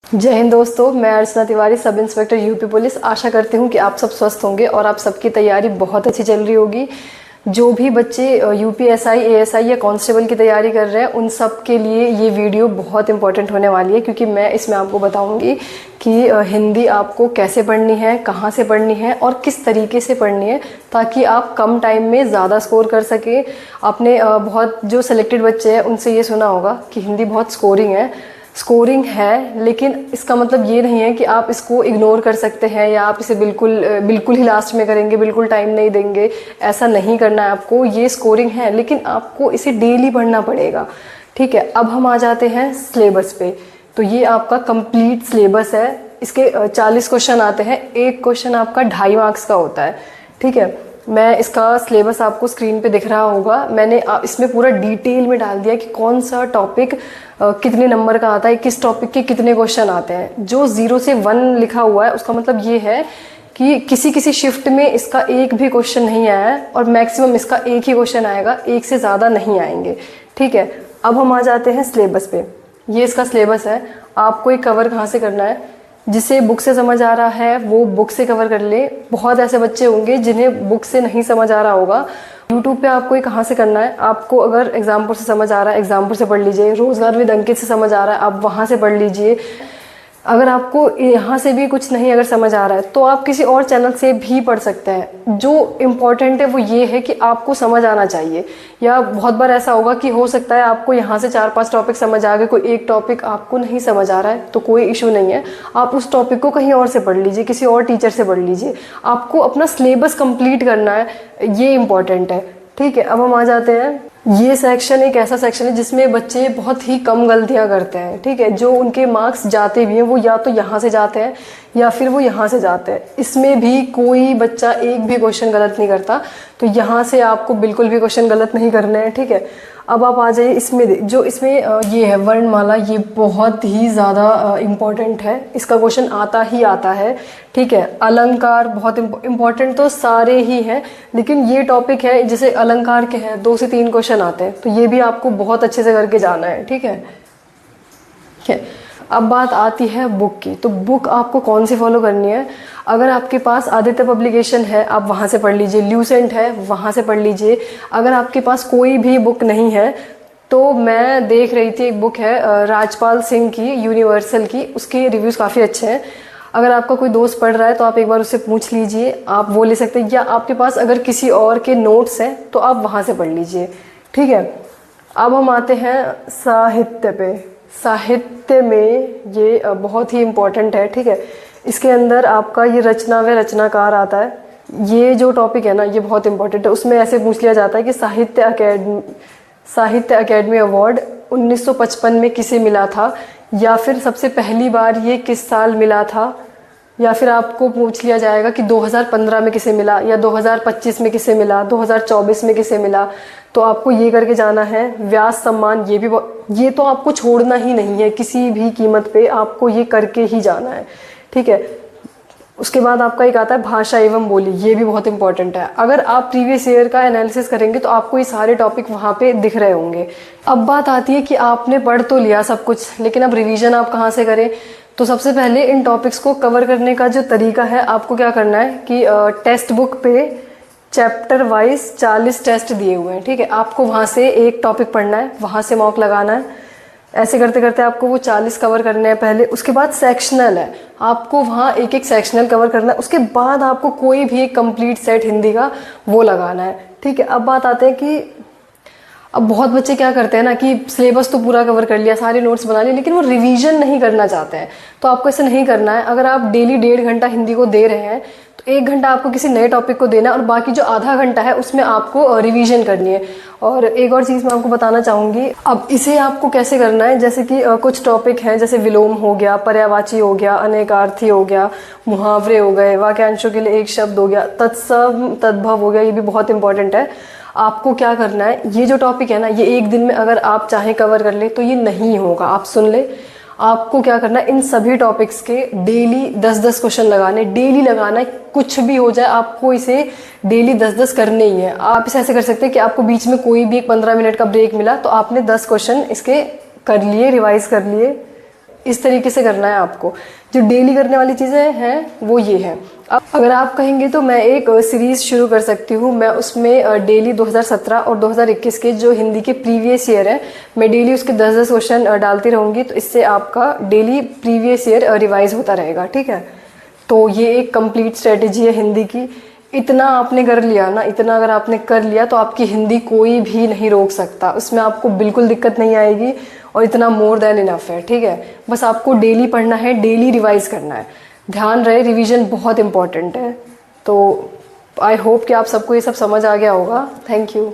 जय हिंद दोस्तों, मैं अर्चना Tiwari, sub inspector UP police. आशा करती हूँ कि आप सब स्वस्थ होंगे और आप सबकी तैयारी बहुत अच्छी चल रही होगी। जो भी बच्चे यूपीएसआई, एएसआई या कांस्टेबल की तैयारी कर रहे हैं, उन सब के लिए ये वीडियो बहुत इंपॉर्टेंट होने वाली है, क्योंकि मैं इसमें आपको बताऊंगी कि हिंदी आपको कैसे पढ़नी है, कहाँ से पढ़नी है और किस तरीके से पढ़नी है, ताकि आप कम टाइम में ज़्यादा स्कोर कर सकें। आपने बहुत जो सिलेक्टेड बच्चे हैं उनसे ये सुना होगा कि हिंदी बहुत स्कोरिंग है, लेकिन इसका मतलब ये नहीं है कि आप इसको इग्नोर कर सकते हैं या आप इसे बिल्कुल ही लास्ट में करेंगे, बिल्कुल टाइम नहीं देंगे। ऐसा नहीं करना है आपको। ये स्कोरिंग है, लेकिन आपको इसे डेली पढ़ना पड़ेगा। ठीक है, अब हम आ जाते हैं सिलेबस पे। तो ये आपका कंप्लीट सिलेबस है। इसके 40 क्वेश्चन आते हैं। एक क्वेश्चन आपका 2.5 मार्क्स का होता है। ठीक है, मैं इसका सिलेबस आपको स्क्रीन पे दिख रहा होगा। मैंने इसमें पूरा डिटेल में डाल दिया कि कौन सा टॉपिक कितने नंबर का आता है, किस टॉपिक के कितने क्वेश्चन आते हैं। जो 0 से 1 लिखा हुआ है उसका मतलब ये है कि किसी किसी शिफ्ट में इसका एक भी क्वेश्चन नहीं आया है और मैक्सिमम इसका एक ही क्वेश्चन आएगा, एक से ज़्यादा नहीं आएंगे। ठीक है, अब हम आ जाते हैं सिलेबस पे। ये इसका सिलेबस है। आपको एक कवर कहाँ से करना है? जिसे बुक से समझ आ रहा है वो बुक से कवर कर ले। बहुत ऐसे बच्चे होंगे जिन्हें बुक से नहीं समझ आ रहा होगा। यूट्यूब पे आपको ये कहाँ से करना है? आपको अगर एग्जाम्पुल से समझ आ रहा है, एग्जाम्पुल से पढ़ लीजिए। रोजगार विद अंकित से समझ आ रहा है, आप वहाँ से पढ़ लीजिए। अगर आपको यहाँ से भी कुछ नहीं अगर समझ आ रहा है तो आप किसी और चैनल से भी पढ़ सकते हैं। जो इम्पोर्टेंट है वो ये है कि आपको समझ आना चाहिए। या बहुत बार ऐसा होगा कि हो सकता है आपको यहाँ से 4-5 टॉपिक समझ आ गए, कोई एक टॉपिक आपको नहीं समझ आ रहा है, तो कोई इशू नहीं है। आप उस टॉपिक को कहीं और से पढ़ लीजिए, किसी और टीचर से पढ़ लीजिए। आपको अपना सिलेबस कंप्लीट करना है, ये इम्पोर्टेंट है। ठीक है, अब हम आ जाते हैं। ये सेक्शन एक ऐसा सेक्शन है जिसमें बच्चे बहुत ही कम गलतियां करते हैं। ठीक है, जो उनके मार्क्स जाते भी हैं वो या तो यहाँ से जाते हैं या फिर वो यहाँ से जाते हैं। इसमें भी कोई बच्चा एक भी क्वेश्चन गलत नहीं करता, तो यहाँ से आपको बिल्कुल भी क्वेश्चन गलत नहीं करने हैं। ठीक है, अब आप आ जाइए इसमें। जो इसमें ये है वर्णमाला, ये बहुत ही ज़्यादा इम्पॉर्टेंट है। इसका क्वेश्चन आता ही आता है। ठीक है, अलंकार बहुत इम्पॉर्टेंट तो सारे ही हैं, लेकिन ये टॉपिक है जैसे अलंकार के हैं 2 से 3 क्वेश्चन आते हैं, तो ये भी आपको बहुत अच्छे से करके जाना है। ठीक है, अब बात आती है बुक की। तो बुक आपको कौन सी फॉलो करनी है? अगर आपके पास आदित्य पब्लिकेशन है, आप वहाँ से पढ़ लीजिए। ल्यूसेंट है, वहाँ से पढ़ लीजिए। अगर आपके पास कोई भी बुक नहीं है तो मैं देख रही थी, एक बुक है राजपाल सिंह की, यूनिवर्सल की, उसके रिव्यूज़ काफ़ी अच्छे हैं। अगर आपका कोई दोस्त पढ़ रहा है तो आप एक बार उससे पूछ लीजिए, आप वो ले सकते हैं। या आपके पास अगर किसी और के नोट्स हैं तो आप वहाँ से पढ़ लीजिए। ठीक है, अब हम आते हैं साहित्य पे। साहित्य में ये बहुत ही इम्पोर्टेंट है। ठीक है, इसके अंदर आपका ये रचना व रचनाकार आता है। ये जो टॉपिक है ना, ये बहुत इम्पोर्टेंट है। उसमें ऐसे पूछ लिया जाता है कि साहित्य अकेडमी अवार्ड 1955 में किसे मिला था, या फिर सबसे पहली बार ये किस साल मिला था, या फिर आपको पूछ लिया जाएगा कि 2015 में किसे मिला, या 2025 में किसे मिला, 2024 में किसे मिला। तो आपको ये करके जाना है। व्यास सम्मान, ये तो आपको छोड़ना ही नहीं है, किसी भी कीमत पे आपको ये करके ही जाना है। ठीक है, उसके बाद आपका एक आता है भाषा एवं बोली, ये भी बहुत इंपॉर्टेंट है। अगर आप प्रीवियस ईयर का एनालिसिस करेंगे तो आपको ये सारे टॉपिक वहाँ पे दिख रहे होंगे। अब बात आती है कि आपने पढ़ तो लिया सब कुछ, लेकिन अब रिवीजन आप कहाँ से करें? तो सबसे पहले इन टॉपिक्स को कवर करने का जो तरीका है, आपको क्या करना है कि टेक्स्ट बुक पे चैप्टर वाइज 40 टेस्ट दिए हुए हैं। ठीक है, आपको वहाँ से एक टॉपिक पढ़ना है, वहाँ से मॉक लगाना है। ऐसे करते करते आपको वो 40 कवर करने हैं पहले। उसके बाद सेक्शनल है, आपको वहाँ एक एक सेक्शनल कवर करना है। उसके बाद आपको कोई भी एक कंप्लीट सेट हिंदी का वो लगाना है। ठीक है, अब बात आते हैं कि अब बहुत बच्चे क्या करते हैं ना कि सिलेबस तो पूरा कवर कर लिया, सारे नोट्स बना लिए, लेकिन वो रिवीजन नहीं करना चाहते हैं। तो आपको ऐसे नहीं करना है। अगर आप डेली 1.5 घंटा हिंदी को दे रहे हैं तो 1 घंटा आपको किसी नए टॉपिक को देना है और बाकी जो आधा घंटा है उसमें आपको रिवीजन करनी है। और एक और चीज़ मैं आपको बताना चाहूँगी, अब इसे आपको कैसे करना है। जैसे कि कुछ टॉपिक हैं, जैसे विलोम हो गया, पर्यायवाची हो गया, अनेकार्थी हो गया, मुहावरे हो गए, वाक्यांशों के लिए एक शब्द हो गया, तत्सम तद्भव हो गया, ये भी बहुत इंपॉर्टेंट है। आपको क्या करना है, ये जो टॉपिक है ना, ये एक दिन में अगर आप चाहें कवर कर ले तो ये नहीं होगा। आप सुन ले, आपको क्या करना है, इन सभी टॉपिक्स के डेली 10-10 क्वेश्चन लगाने, डेली लगाना है। कुछ भी हो जाए आपको इसे डेली 10-10 करने ही है। आप इसे ऐसे कर सकते हैं कि आपको बीच में कोई भी एक 15 मिनट का ब्रेक मिला तो आपने 10 क्वेश्चन इसके कर लिए, रिवाइज कर लिए। इस तरीके से करना है आपको। जो डेली करने वाली चीज़ें हैं वो ये हैं। अब अगर आप कहेंगे तो मैं एक सीरीज़ शुरू कर सकती हूँ। मैं उसमें डेली 2017 और 2021 के जो हिंदी के प्रीवियस ईयर है, मैं डेली उसके 10-10 क्वेश्चन डालती रहूँगी। तो इससे आपका डेली प्रीवियस ईयर रिवाइज होता रहेगा, ठीक है। तो ये एक कंप्लीट स्ट्रेटेजी है हिंदी की। इतना आपने कर लिया ना, इतना अगर आपने कर लिया तो आपकी हिंदी कोई भी नहीं रोक सकता, उसमें आपको बिल्कुल दिक्कत नहीं आएगी। और इतना मोर देन इनफ है, ठीक है। बस आपको डेली पढ़ना है, डेली रिवाइज करना है। ध्यान रहे, रिवीजन बहुत इंपॉर्टेंट है। तो आई होप कि आप सबको ये सब समझ आ गया होगा। Thank you.